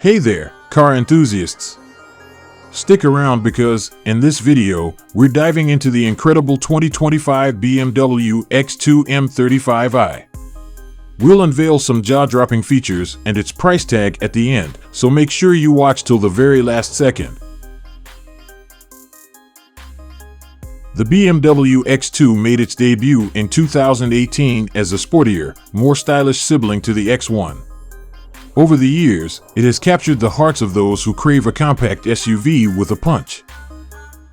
Hey there, car enthusiasts! Stick around because, in this video, we're diving into the incredible 2025 BMW X2 M35i. We'll unveil some jaw-dropping features and its price tag at the end, so make sure you watch till the very last second. The BMW X2 made its debut in 2018 as a sportier, more stylish sibling to the X1. Over the years, it has captured the hearts of those who crave a compact SUV with a punch.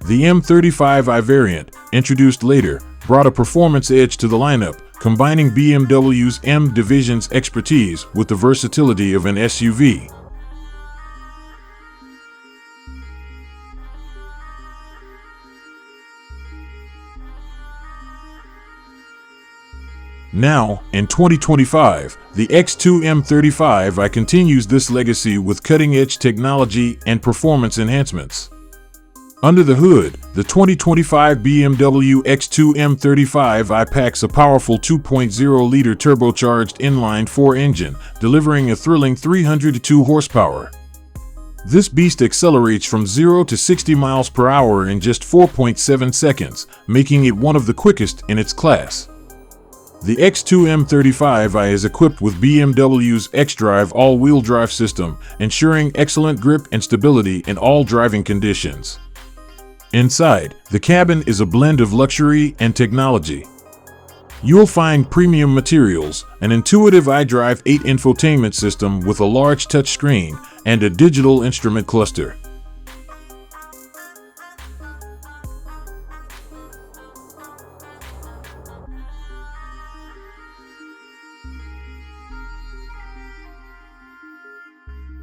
The M35i variant, introduced later, brought a performance edge to the lineup, combining BMW's M division's expertise with the versatility of an SUV. Now, in 2025, the X2 M35i continues this legacy with cutting-edge technology and performance enhancements. Under the hood, the 2025 BMW X2 M35i packs a powerful 2.0-liter turbocharged inline-4 engine, delivering a thrilling 302 horsepower. This beast accelerates from 0 to 60 miles per hour in just 4.7 seconds, making it one of the quickest in its class. The X2 M35i is equipped with BMW's xDrive all-wheel drive system, ensuring excellent grip and stability in all driving conditions. Inside, the cabin is a blend of luxury and technology. You'll find premium materials, an intuitive iDrive 8 infotainment system with a large touchscreen, and a digital instrument cluster.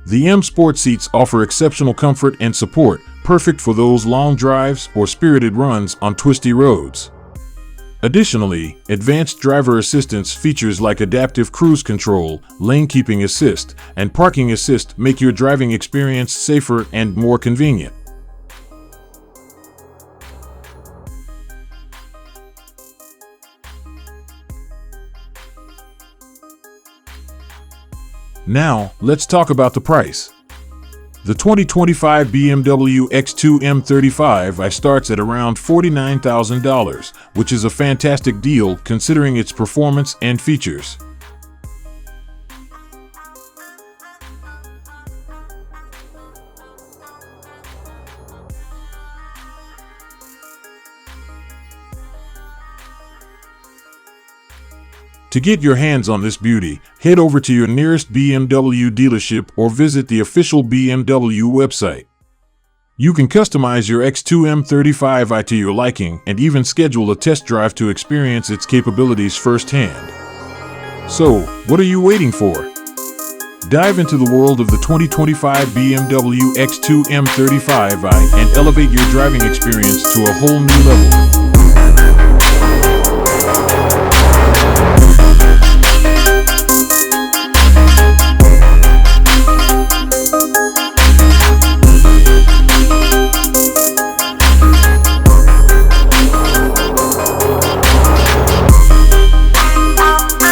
The M Sport seats offer exceptional comfort and support, perfect for those long drives or spirited runs on twisty roads. Additionally, advanced driver assistance features like adaptive cruise control, lane keeping assist, and parking assist make your driving experience safer and more convenient. Now, let's talk about the price. The 2025 BMW X2 M35i starts at around $49,000, which is a fantastic deal considering its performance and features. To get your hands on this beauty, head over to your nearest BMW dealership or visit the official BMW website. You can customize your X2 M35i to your liking and even schedule a test drive to experience its capabilities firsthand. So, what are you waiting for? Dive into the world of the 2025 BMW X2 M35i and elevate your driving experience to a whole new level.